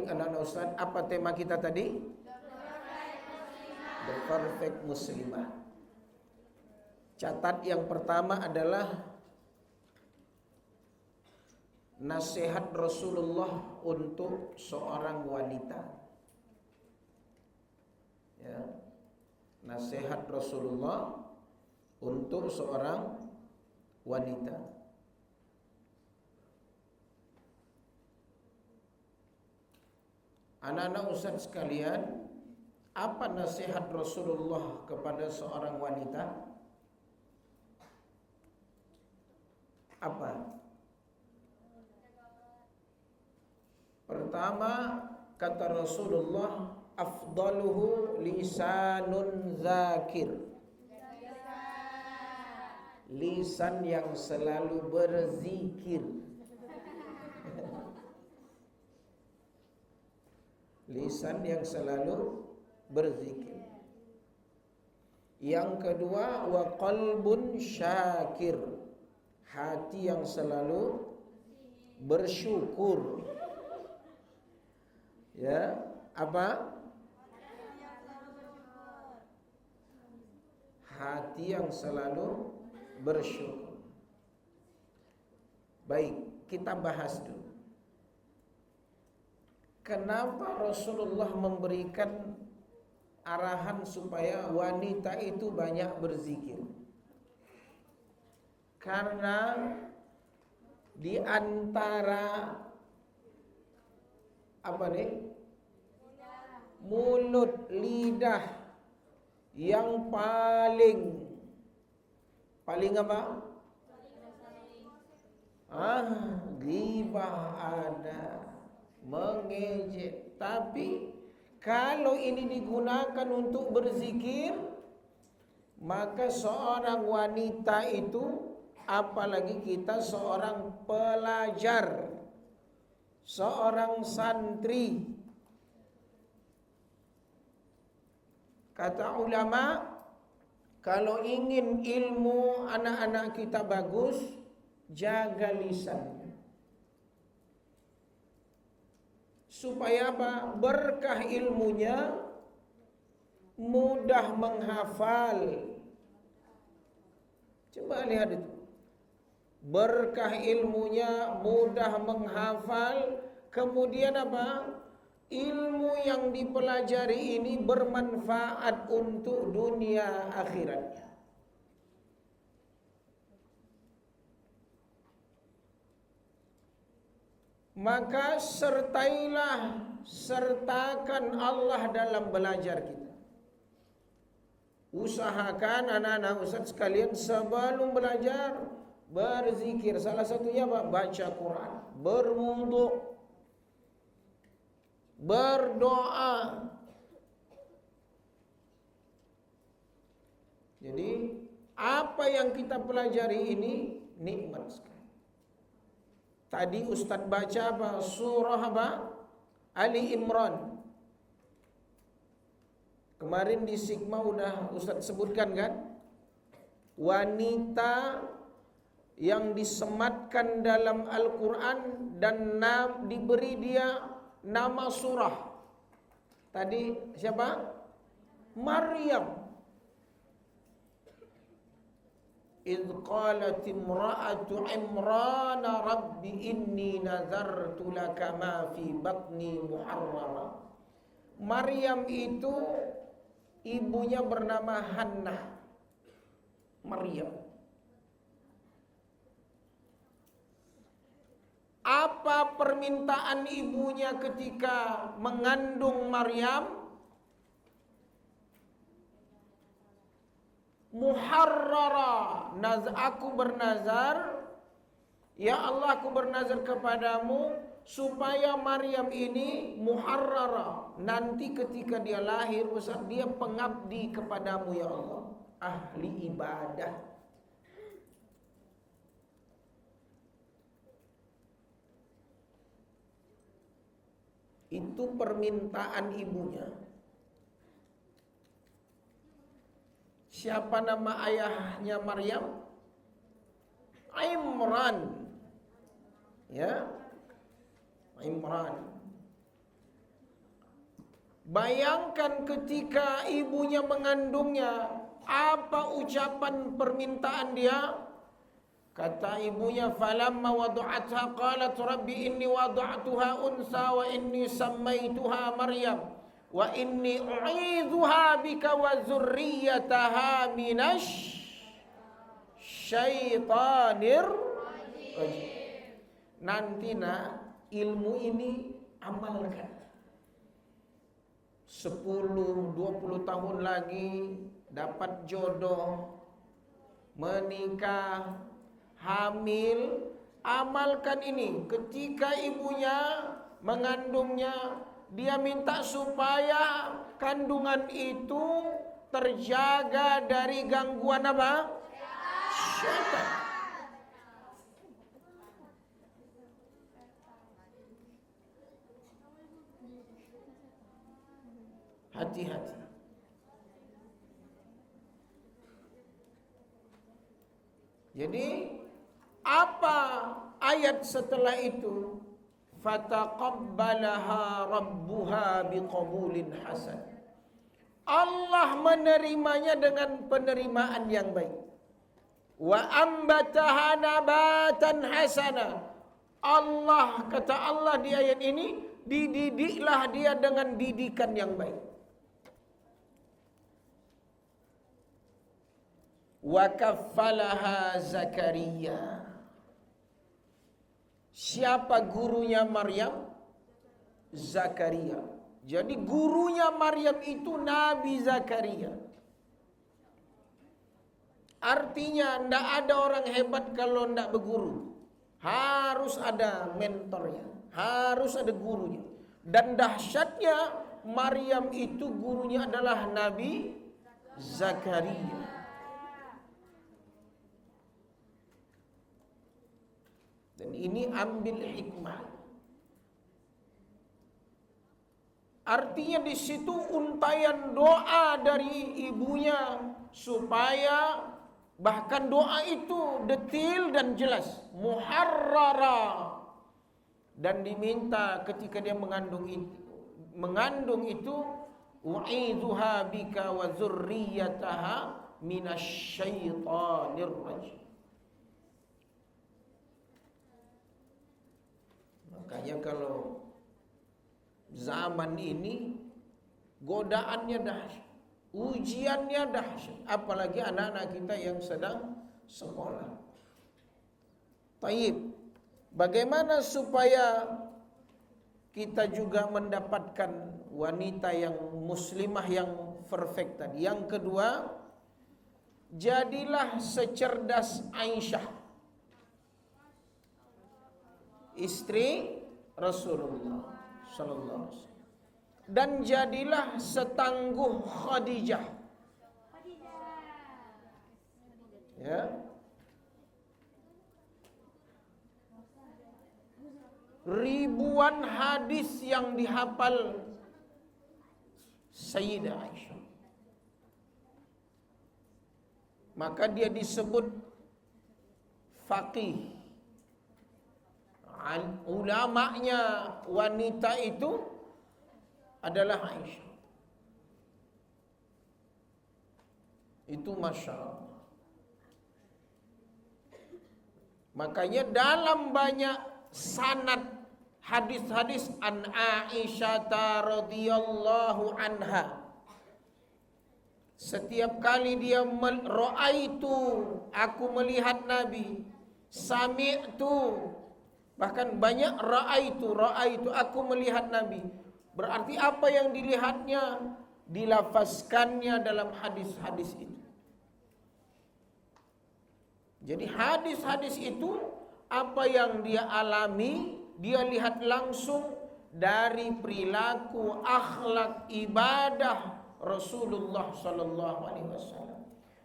Anak-anak Ustaz, apa tema kita tadi? The Perfect Muslimah. Catat yang pertama adalah nasihat Rasulullah untuk seorang wanita. Ya. Nasihat Rasulullah untuk seorang wanita. Anak-anak Ustaz sekalian, apa nasihat Rasulullah kepada seorang wanita? Apa? Pertama, kata Rasulullah, afdaluhu lisanun zakir. Lisan yang selalu berzikir. Lisan yang selalu berzikir. Yang kedua, wa qalbun syakir. Hati yang selalu bersyukur. Ya, apa? Hati yang selalu bersyukur. Baik, kita bahas dulu. Kenapa Rasulullah memberikan arahan supaya wanita itu banyak berzikir? Karena di antara mulut, lidah yang paling apa? Ghibah ada, mengejek. Tapi kalau ini digunakan untuk berzikir, maka seorang wanita itu, apalagi kita seorang pelajar, seorang santri, kata ulama, kalau ingin ilmu anak-anak kita bagus, jaga lisannya. Supaya apa? Berkah ilmunya, mudah menghafal. Coba lihat itu. Berkah ilmunya, mudah menghafal. Kemudian apa? Ilmu yang dipelajari ini bermanfaat untuk dunia akhiratnya. Maka sertakan Allah dalam belajar kita. Usahakan anak-anak Ustaz sekalian sebelum belajar berzikir. Salah satunya apa? Baca Quran, berwudu, berdoa. Jadi apa yang kita pelajari ini nikmat sekali. Tadi Ustaz baca apa? Surah apa? Ali Imran. Kemarin di Sigma udah Ustaz sebutkan kan? Wanita yang disematkan dalam Al-Quran dan diberi dia nama surah. Tadi siapa? Maryam. إذ قالت امرأة عمران رب إني نذرت لك ما في بطني محررا. Maryam itu ibunya bernama Hannah. Maryam. Apa permintaan ibunya ketika mengandung Maryam? Muharrara, aku bernazar, ya Allah, aku bernazar kepadamu supaya Maryam ini muharrara, nanti ketika dia lahir, dia pengabdi kepadamu ya Allah, ahli ibadah. Itu permintaan ibunya. Siapa nama ayahnya Maryam? Imran. Ya, Imran. Bayangkan ketika ibunya mengandungnya, apa ucapan permintaan dia? Kata ibunya, falamma wadu'atha qalat rabbi inni wadu'atuha unsa wa inni sammaituha Maryam wa inni u'idzuha bika wa dzurriyyataha minasy syaitanir rajim. Nanti ilmu ini amalkan. 10-20 tahun lagi dapat jodoh, menikah, hamil, amalkan ini. Ketika ibunya mengandungnya, dia minta supaya kandungan itu terjaga dari gangguan apa? Syaitan. Hati-hati. Jadi apa ayat setelah itu? Fataqabbalaha rabbuha biqabulin hasan. Allah menerimanya dengan penerimaan yang baik. Wa ambataha nabatan hasana. Allah, kata Allah di ayat ini, dididiklah dia dengan didikan yang baik. Wa kaffalaha Zakaria. Siapa gurunya Maryam? Zakaria. Jadi gurunya Maryam itu Nabi Zakaria. Artinya tidak ada orang hebat kalau tidak berguru. Harus ada mentornya, harus ada gurunya. Dan dahsyatnya Maryam itu gurunya adalah Nabi Zakaria. Dan ini ambil hikmah. Artinya di situ untayan doa dari ibunya supaya bahkan doa itu detil dan jelas, muharrara, dan diminta ketika dia mengandung itu u'idzuha bika wa dzurriyyataha minasyaitonir rajim. Makanya kalau zaman ini godaannya dahsyat, ujiannya dahsyat, apalagi anak-anak kita yang sedang sekolah. Taib, bagaimana supaya kita juga mendapatkan wanita yang muslimah yang perfect tadi? Yang kedua, jadilah secerdas Aisyah, istri Rasulullah sallallahu alaihi wasallam, dan jadilah setangguh Khadijah. Ya. Ribuan hadis yang dihafal Sayyidah Aisyah. Maka dia disebut faqih. Ulamanya wanita itu adalah Aisyah. Itu Masya Allah. Makanya dalam banyak sanad hadis-hadis an Aisyah radhiyallahu anha, setiap kali dia ra'aitu, aku melihat Nabi, sami'tu, bahkan banyak ra'aitu, aku melihat Nabi. Berarti apa yang dilihatnya dilafazkannya dalam hadis-hadis itu. Jadi hadis-hadis itu apa yang dia alami, dia lihat langsung dari perilaku, akhlak, ibadah Rasulullah sallallahu alaihi wasallam.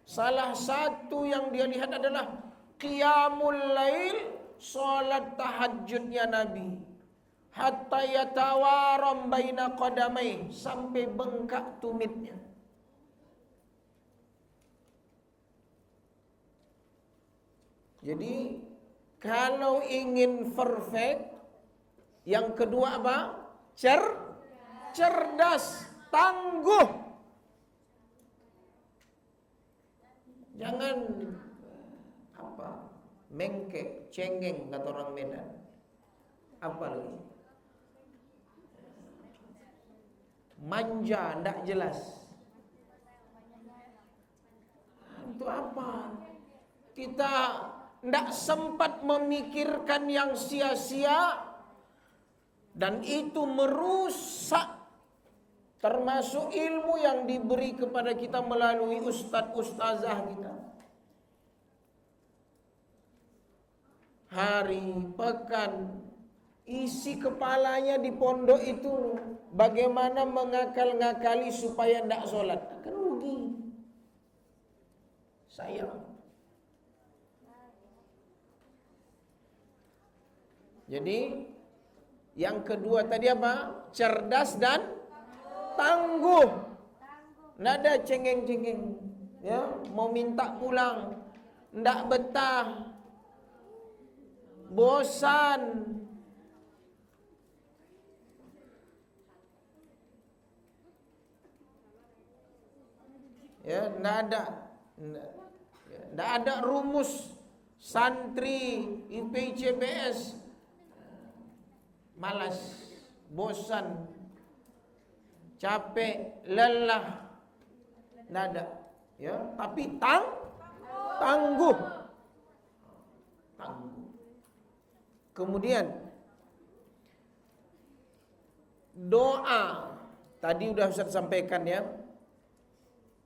Salah satu yang dia lihat adalah qiyamul lail, salat tahajudnya Nabi, hatta yatawaram baina qadamai, sampai bengkak tumitnya. Jadi kalau ingin perfect, yang kedua apa? Cerdas. tangguh. Jangan mengke, cengeng kata orang Medan. Apa lagi? Manja, ndak jelas. Itu apa? Kita ndak sempat memikirkan yang sia-sia, dan itu merusak termasuk ilmu yang diberi kepada kita melalui ustaz-ustazah kita. Hari, pekan, isi kepalanya di pondok itu bagaimana mengakal-ngakali supaya tidak sholat. Akan rugi. Sayang. Jadi yang kedua tadi apa? Cerdas dan tangguh. Tidak ada cengeng-cengeng. Ya, mau minta pulang, tidak betah, bosan. Ya, tidak ada rumus santri IPCBS. Malas, bosan, capek, lelah. Tidak ada. Ya, tapi tangguh. Tangguh. Kemudian doa. Tadi sudah Ustaz sampaikan ya.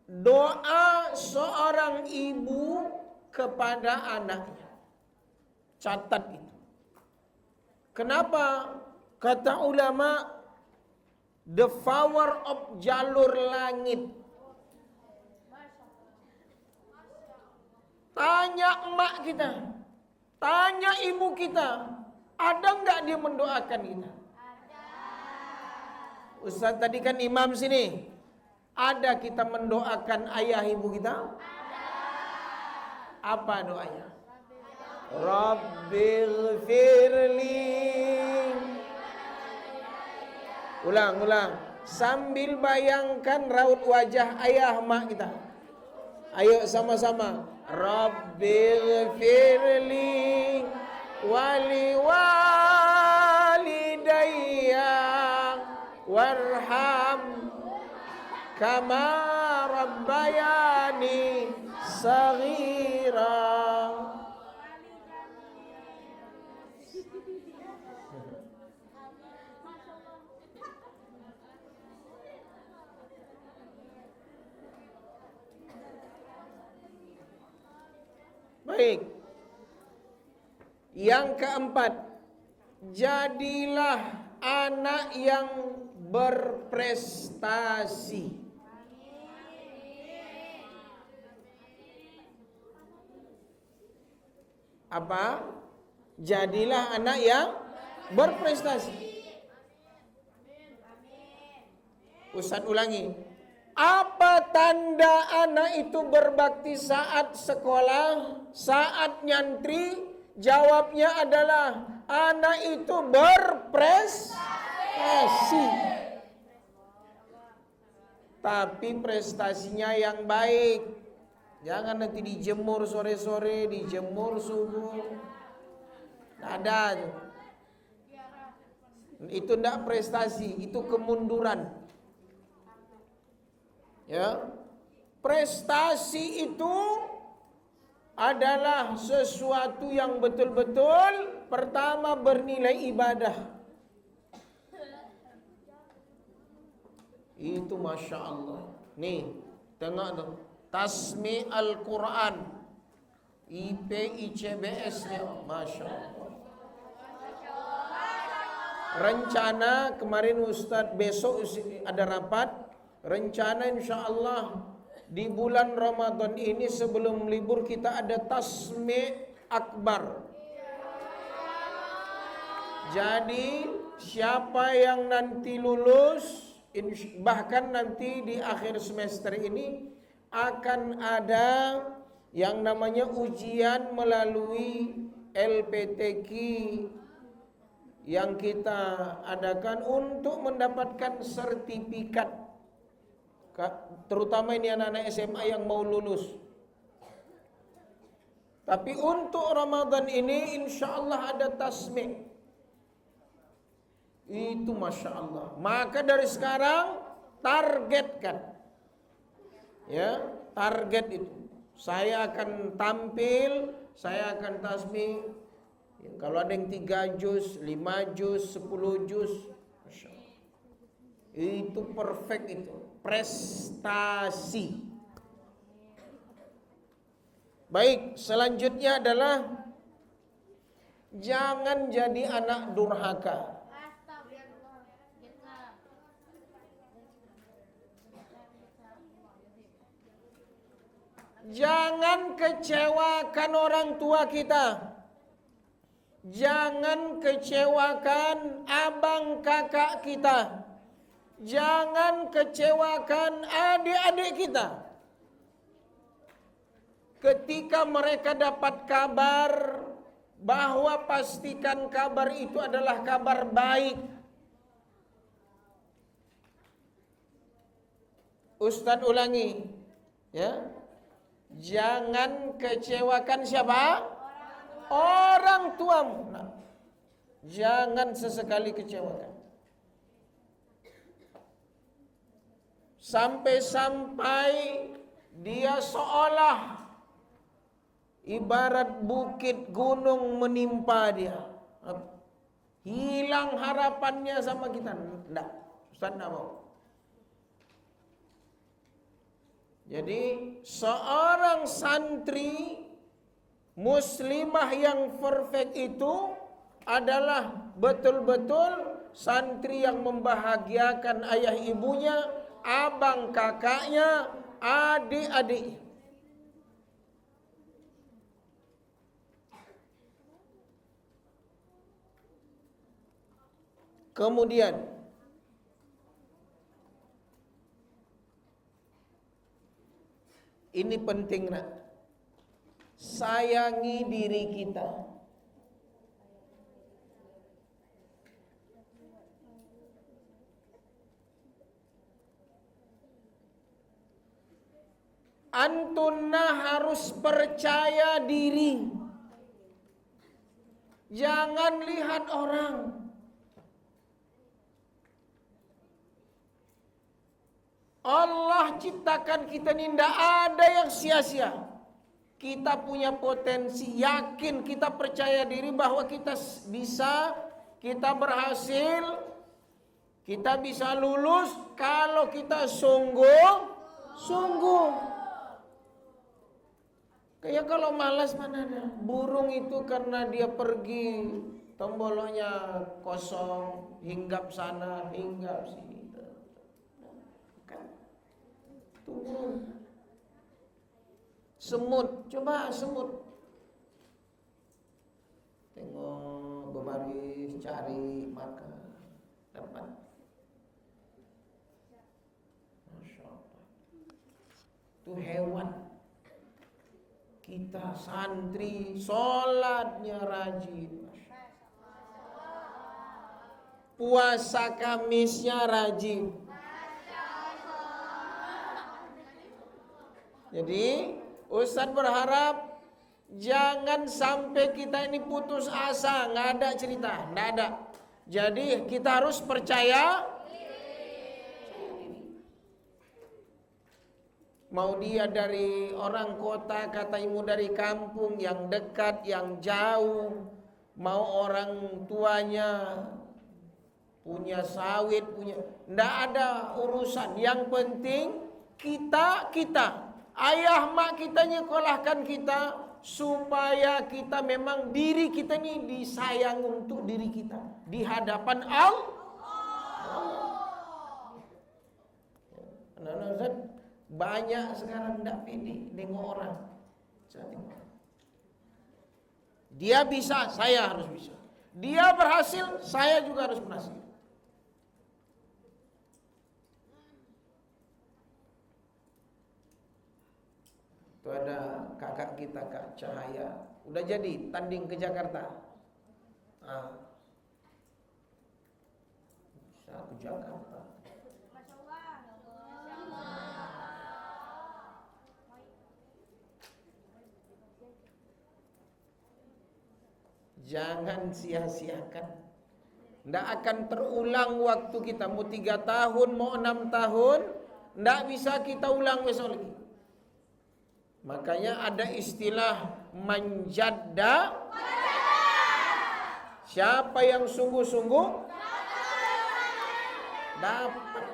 Doa seorang ibu kepada anaknya. Catat itu. Kenapa? Kata ulama, the power of jalur langit. Tanya emak kita, tanya ibu kita, ada enggak dia mendoakan kita? Ustaz tadi kan imam sini. Ada kita mendoakan ayah ibu kita? Apa doanya? Rabbighfirli. Ulang. Sambil bayangkan raut wajah ayah mak kita. Ayo sama-sama. Rabbighfirli wali walidayya warham kama rabbayani saghira. Baik. Yang keempat, jadilah anak yang berprestasi. Apa? Jadilah anak yang berprestasi. Ustaz ulangi. Apa tanda anak itu berbakti saat sekolah, saat nyantri? Jawabnya adalah anak itu berprestasi. Tapi prestasinya yang baik. Jangan nanti dijemur sore-sore, dijemur subuh. Tidak ada. Itu tidak prestasi, itu kemunduran. Ya, prestasi itu adalah sesuatu yang betul-betul pertama bernilai ibadah. Itu Masya Allah. Nih, tengok tuh. Tasmi Al-Quran IPICBS nya, Masya Allah. Rencana kemarin Ustadz besok ada rapat. Rencana insya Allah di bulan Ramadan ini sebelum libur kita ada Tasmi Akbar. Jadi siapa yang nanti lulus, bahkan nanti di akhir semester ini akan ada yang namanya ujian melalui LPTQ yang kita adakan untuk mendapatkan sertifikat terutama ini anak-anak SMA yang mau lulus. Tapi untuk Ramadan ini insya Allah ada tasmi'. Itu Masya Allah. Maka dari sekarang targetkan. Ya, target itu. Saya akan tampil, saya akan tasmi'. Ya, kalau ada yang 3 juz, 5 juz, 10 juz, Masya Allah. Itu perfect itu. Prestasi. Baik, selanjutnya adalah jangan jadi anak durhaka. Jangan kecewakan orang tua kita. Jangan kecewakan abang kakak kita. Jangan kecewakan adik-adik kita. Ketika mereka dapat kabar, bahwa pastikan kabar itu adalah kabar baik. Ustadz ulangi, ya. Jangan kecewakan siapa? Orang tuamu. Nah, jangan sesekali kecewakan. Sampai-sampai dia seolah ibarat bukit gunung menimpa dia. Hilang harapannya sama kita. Enggak, Ustaz enggak mau. Jadi seorang santri muslimah yang perfect itu adalah betul-betul santri yang membahagiakan ayah ibunya, abang kakaknya, adik-adiknya. Kemudian ini penting nak. Sayangi diri kita. Antunna harus percaya diri. Jangan lihat orang. Allah ciptakan kita ini tidak ada yang sia-sia. Kita punya potensi, yakin, kita percaya diri bahwa kita bisa, kita berhasil, kita bisa lulus kalau kita sungguh. Kayak kalau malas mana ada. Burung itu karena dia pergi, tombolnya kosong, hinggap sana, hinggap sini. Turun. Semut, coba semut. Tengok berbaris, cari makan, dapat. Masya Allah. Itu hewan. Kita santri, sholatnya rajin. Puasa Kamisnya rajin. Jadi Ustadz berharap jangan sampai kita ini putus asa, nggak ada cerita, nggak ada. Jadi kita harus percaya. Mau dia dari orang kota, katamu dari kampung, yang dekat, yang jauh, mau orang tuanya punya sawit, punya, nggak ada urusan. Yang penting kita. Ayah mak kita nyekolahkan kita supaya kita memang diri kita ini disayang untuk diri kita di hadapan Allah. Anak-anak banyak sekarang tidak pede nengok orang. Dia bisa, saya harus bisa. Dia berhasil, saya juga harus berhasil. Itu ada kakak kita, Kak Cahaya, udah jadi tanding ke Jakarta. Bisa ke Jakarta. Jangan sia-siakan. Tidak akan terulang waktu kita. Mau 3 tahun, mau 6 tahun, tidak bisa kita ulang besok lagi. Makanya ada istilah manjadda. Siapa yang sungguh-sungguh dapat.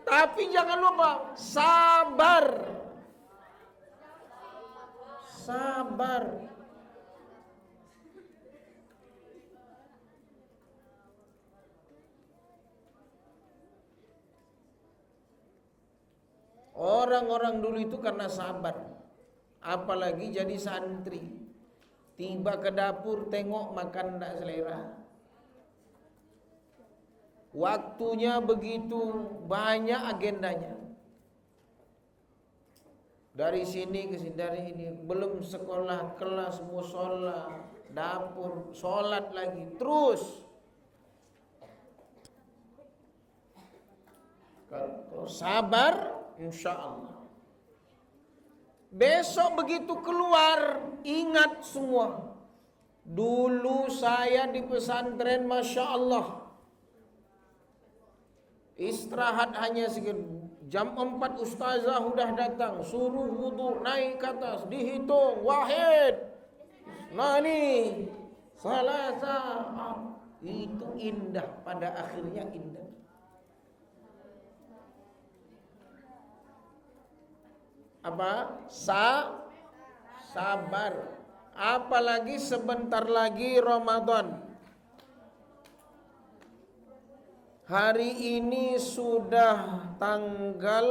Tapi jangan lupa sabar. Sabar. Orang-orang dulu itu karena sabar. Apalagi jadi santri. Tiba ke dapur tengok makan tidak selera. Waktunya begitu banyak agendanya. Dari sini ke sini, dari ini. Belum sekolah, kelas, musola, dapur, sholat lagi. Terus. Kalau sabar, insya Allah. Besok begitu keluar, ingat semua. Dulu saya di pesantren, Masya Allah. Istirahat hanya sekitar jam 4 ustazah sudah datang. Suruh wudu, naik ke atas, dihitung. Wahid, nani, salasa. Itu indah, pada akhirnya indah. Apa? Sabar. Apalagi sebentar lagi Ramadan. Hari ini sudah tanggal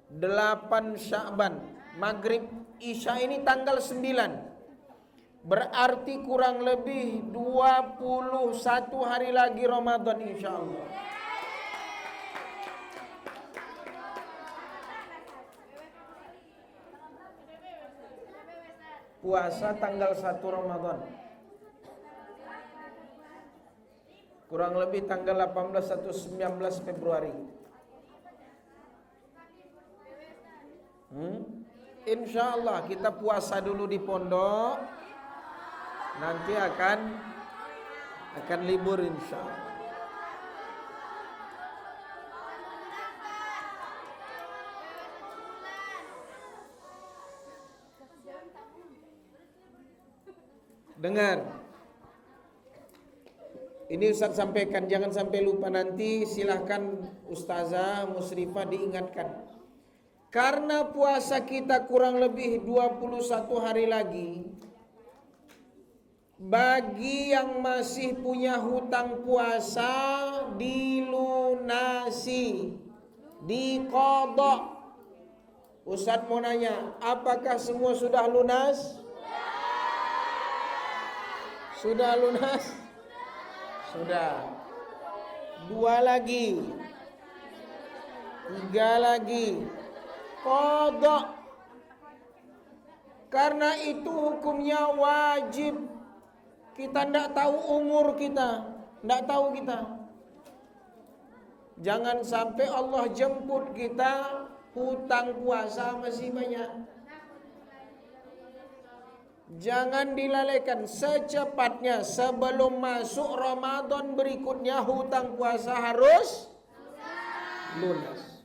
8 Sya'ban. Maghrib Isya ini tanggal 9. Berarti kurang lebih 21 hari lagi Ramadan insya Allah. Puasa tanggal 1 Ramadan. Kurang lebih tanggal 18 atau 19 Februari. Insya Allah kita puasa dulu di pondok. Nanti akan libur insya Allah. Dengar. Ini Ustaz sampaikan, jangan sampai lupa nanti, silahkan Ustazah Musrifah diingatkan. Karena puasa kita kurang lebih 21 hari lagi, bagi yang masih punya hutang puasa dilunasi, diqadha. Ustaz mau nanya, apakah semua sudah lunas? Sudah lunas? Sudah. 2 lagi. 3 lagi. Qadha. Karena itu hukumnya wajib. Kita tidak tahu umur kita. Tidak tahu kita. Jangan sampai Allah jemput kita, hutang puasa masih banyak. Jangan dilalaikan, secepatnya sebelum masuk Ramadan berikutnya hutang puasa harus lunas.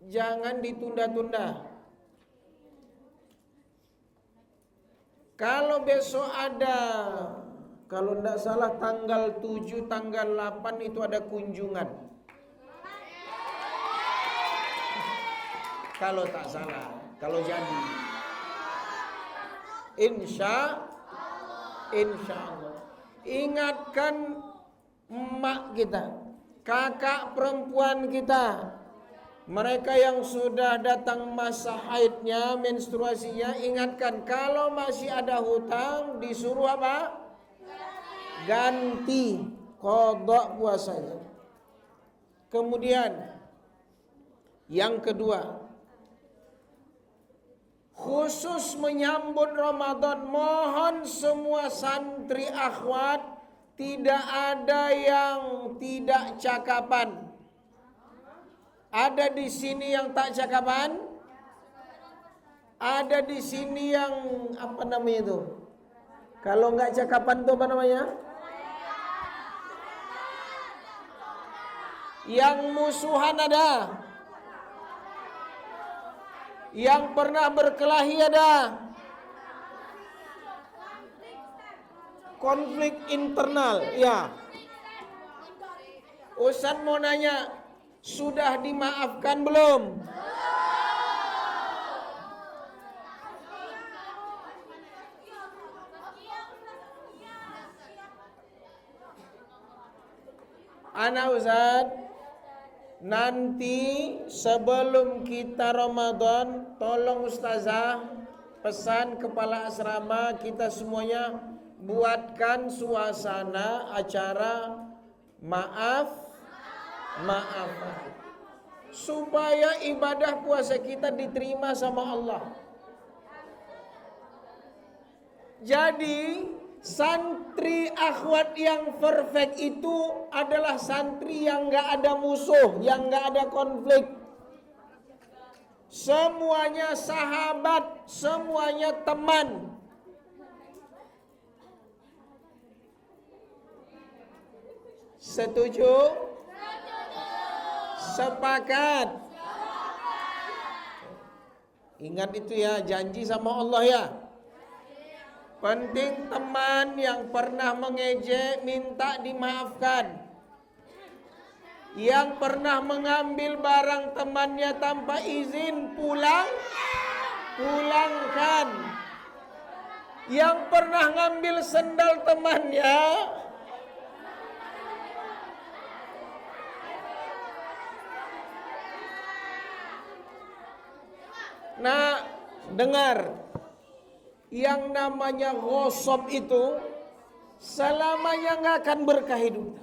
Jangan ditunda-tunda. Kalau besok ada, kalau tidak salah tanggal 7, tanggal 8 itu ada kunjungan. Kalau tak salah, kalau jadi, insya Allah. Ingatkan emak kita, kakak perempuan kita, mereka yang sudah datang masa haidnya, menstruasinya, ingatkan kalau masih ada hutang disuruh apa? Ganti, qadha puasanya. Kemudian yang kedua, khusus menyambut Ramadan, mohon semua santri akhwat tidak ada yang tidak cakapan. Ada di sini yang tak cakapan? Ada di sini yang apa namanya itu? Kalau nggak cakapan itu apa namanya? Yang musuhan ada? Yang pernah berkelahi ada? Konflik internal, ya. Ustaz mau nanya, sudah dimaafkan belum? Anak Ustaz, nanti sebelum kita Ramadan, tolong Ustazah pesan kepala asrama kita semuanya buatkan suasana acara maaf supaya ibadah puasa kita diterima sama Allah. Jadi santri akhwat yang perfect itu adalah santri yang gak ada musuh, yang gak ada konflik. Semuanya sahabat, semuanya teman. Setuju? Sepakat? Ingat itu ya, janji sama Allah ya. Penting teman yang pernah mengejek minta dimaafkan. Yang pernah mengambil barang temannya tanpa izin pulangkan. Yang pernah ngambil sendal temannya, nah, dengar, yang namanya ghosab itu selamanya nggak akan berkah hidup.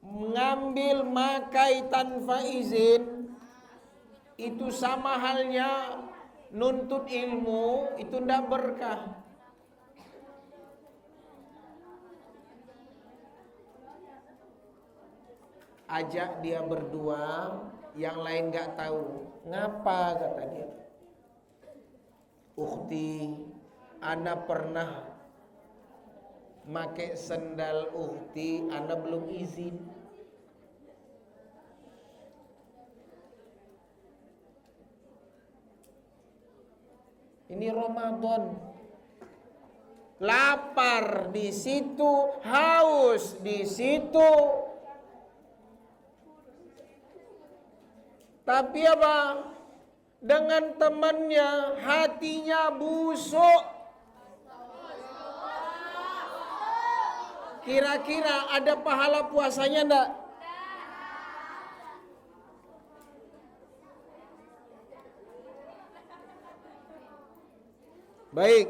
Mengambil makai tanpa izin itu sama halnya nuntut ilmu, itu ndak berkah. Ajak dia berdua, yang lain nggak tahu. Ngapa kata dia? Ukhti, ana pernah make sendal ukhti, ana belum izin. Ini Ramadan, lapar di situ, haus di situ. Tapi apa? Dengan temannya hatinya busuk. Kira-kira ada pahala puasanya enggak? Baik.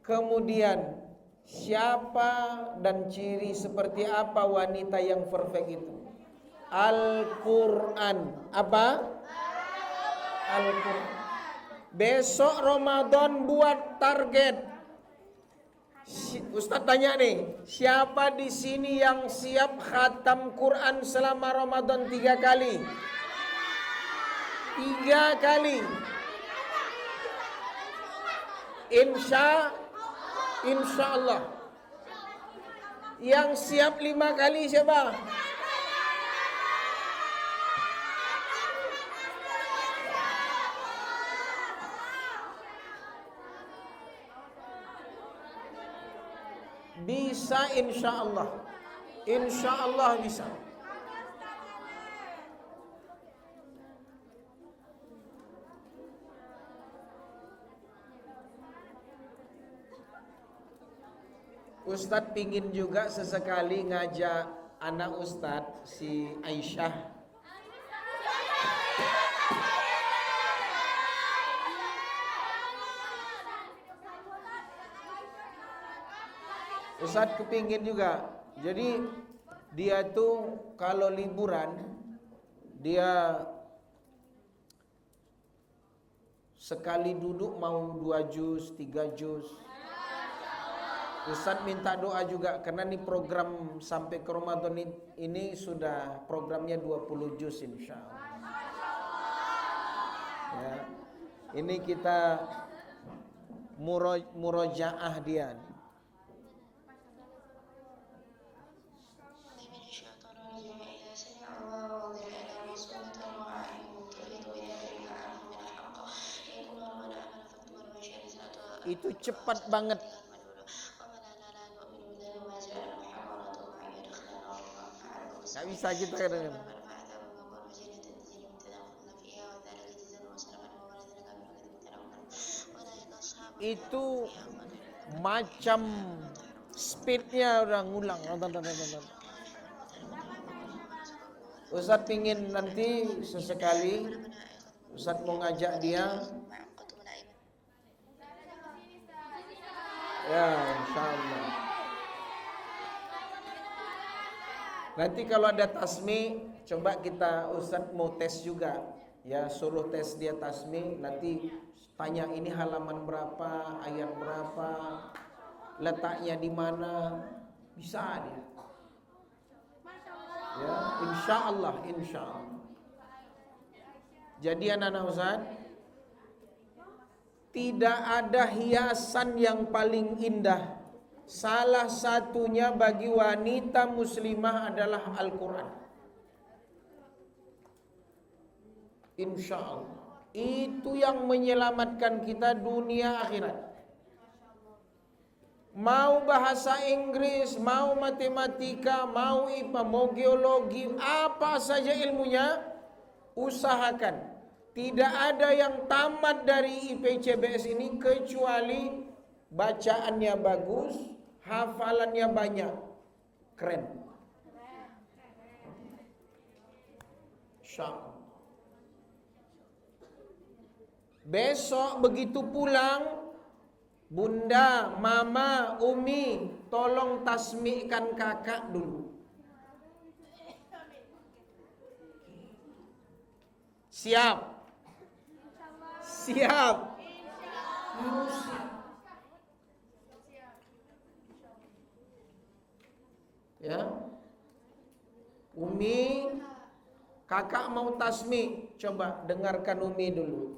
Kemudian siapa dan ciri seperti apa wanita yang perfect itu? Al-Quran. Apa? Al-Quran. Besok Ramadan buat target. Ustaz tanya nih, siapa di sini yang siap khatam Quran selama Ramadan 3 kali? 3 kali. Insya Allah. Yang siap 5 kali siapa? Bisa insya Allah. Insya Allah bisa. Ustadz pingin juga sesekali ngajak anak Ustadz si Aisyah. Ustadz kepingin juga. Jadi dia tuh kalau liburan dia sekali duduk mau 2 juz, 3 juz. Ustadz minta doa juga karena nih program sampai ke Ramadan ini sudah programnya 20 juz insya Allah. Ya. Ini kita murojaah dia. Itu cepat banget. Gak bisa kita kadang-kadang. Itu macam speednya udah ngulang. Ustadz pingin nanti sesekali Ustadz mau ngajak dia. Ya, insyaallah. Nanti kalau ada tasmi, coba kita Ustadz mau tes juga. Ya, suruh tes dia tasmi, nanti tanya ini halaman berapa, ayat berapa, letaknya di mana, bisa dia. Ya, insyaallah. Jadi anak-anak Ustadz, tidak ada hiasan yang paling indah. Salah satunya bagi wanita muslimah adalah Al-Quran. Insya Allah. Itu yang menyelamatkan kita dunia akhirat. Mau bahasa Inggris, mau matematika, mau IPA, mau geologi, apa saja ilmunya, usahakan. Tidak ada yang tamat dari IPCBS ini kecuali bacaannya bagus, hafalannya banyak. Keren. Syam. Besok begitu pulang, Bunda, Mama, Umi, tolong tasmikkan kakak dulu. Siap. Harus siap. Ya. Umi, kakak mau tasmi, coba dengarkan Umi dulu.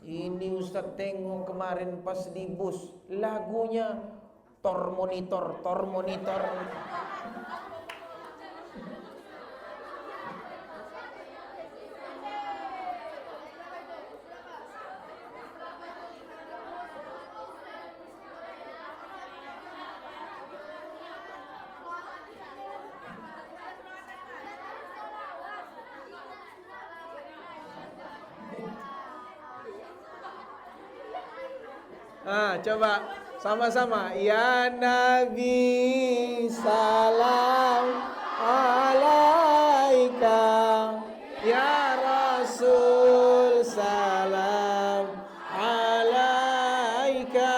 Ini Ustaz tengok kemarin pas di bus, lagunya tor monitor. Coba sama-sama. Ya Nabi salam alaika, ya Rasul salam alaika,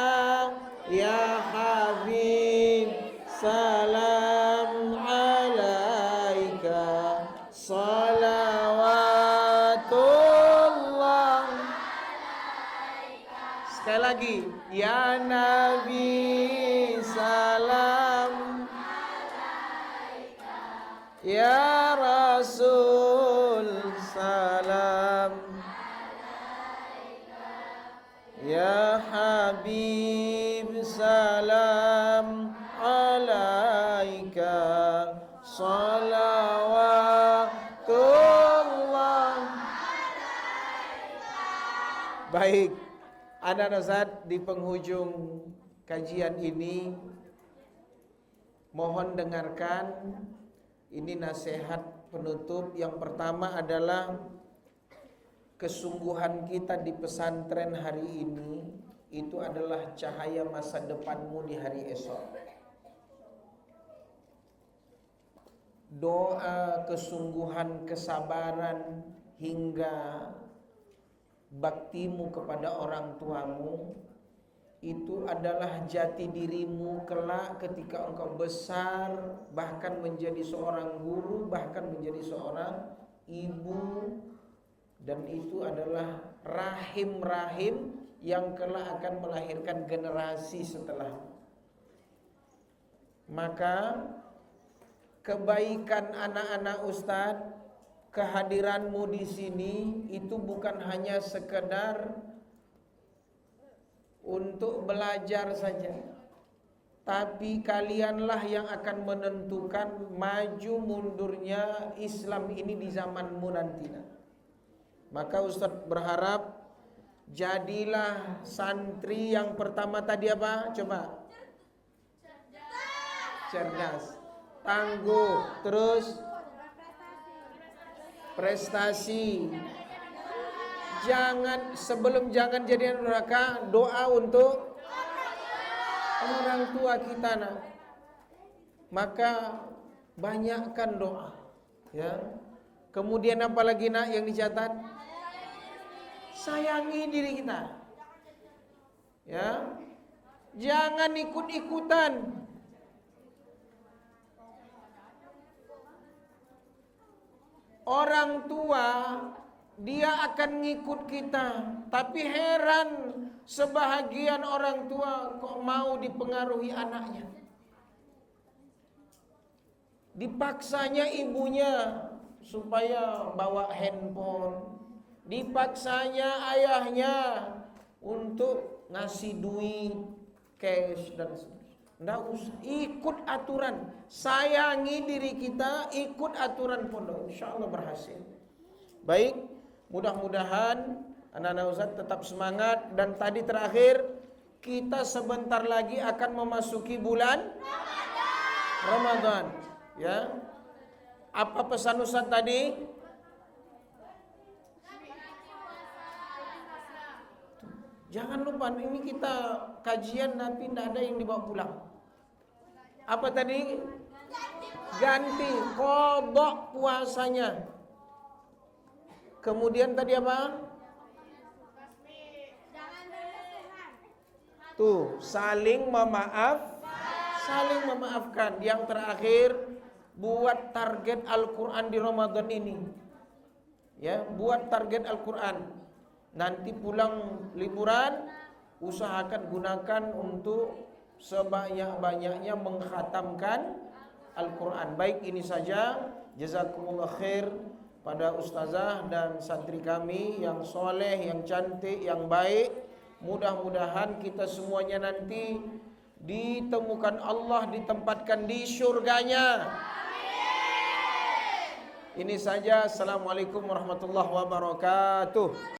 ya Habib salam alaika, salawatullah. Sekali lagi, ya Nabi salam alaika, ya Rasul salam alaika, ya Habib salam alaika, salawatullah. Baik. Anak-anak Ustaz, di penghujung kajian ini mohon dengarkan ini nasihat penutup. Yang pertama adalah kesungguhan kita di pesantren hari ini itu adalah cahaya masa depanmu di hari esok. Doa, kesungguhan, kesabaran hingga baktimu kepada orang tuamu itu adalah jati dirimu kelak ketika engkau besar, bahkan menjadi seorang guru, bahkan menjadi seorang ibu. Dan itu adalah rahim-rahim yang kelak akan melahirkan generasi setelah. Maka kebaikan anak-anak Ustadz, kehadiranmu di sini itu bukan hanya sekedar untuk belajar saja, tapi kalianlah yang akan menentukan maju mundurnya Islam ini di zamanmu nanti. Maka Ustadz berharap jadilah santri yang pertama tadi apa? Coba. Cerdas, tangguh, terus prestasi. Sebelum jadi neraka, doa untuk orang tua kita nak. Maka banyakkan doa, ya. Kemudian apa lagi nak yang dicatat? Sayangi diri kita, ya. Jangan ikut-ikutan. Orang tua dia akan ngikut kita, tapi heran sebahagian orang tua kok mau dipengaruhi anaknya. Dipaksanya ibunya supaya bawa handphone, dipaksanya ayahnya untuk ngasih duit cash dan sebagainya. Nggak usah, ikut aturan. Sayangi diri kita, ikut aturan pondok, insya Allah berhasil. Baik, mudah-mudahan anak-anak Ustaz tetap semangat. Dan tadi terakhir, kita sebentar lagi akan memasuki bulan Ramadan. Ya, apa pesan Ustaz tadi? Jangan lupa, ini kita kajian nanti tidak ada yang dibawa pulang. Apa tadi? Ganti, qadha puasanya. Kemudian tadi apa? Tuh, saling memaafkan. Yang terakhir, buat target Al-Quran di Ramadan ini. Ya, buat target Al-Quran. Nanti pulang liburan, usahakan gunakan untuk sebanyak-banyaknya mengkhatamkan Al-Quran. Baik, ini saja. Jazakumullah khair pada ustazah dan santri kami yang soleh, yang cantik, yang baik. Mudah-mudahan kita semuanya nanti ditemukan Allah, ditempatkan di syurganya. Ini saja. Assalamualaikum warahmatullahi wabarakatuh.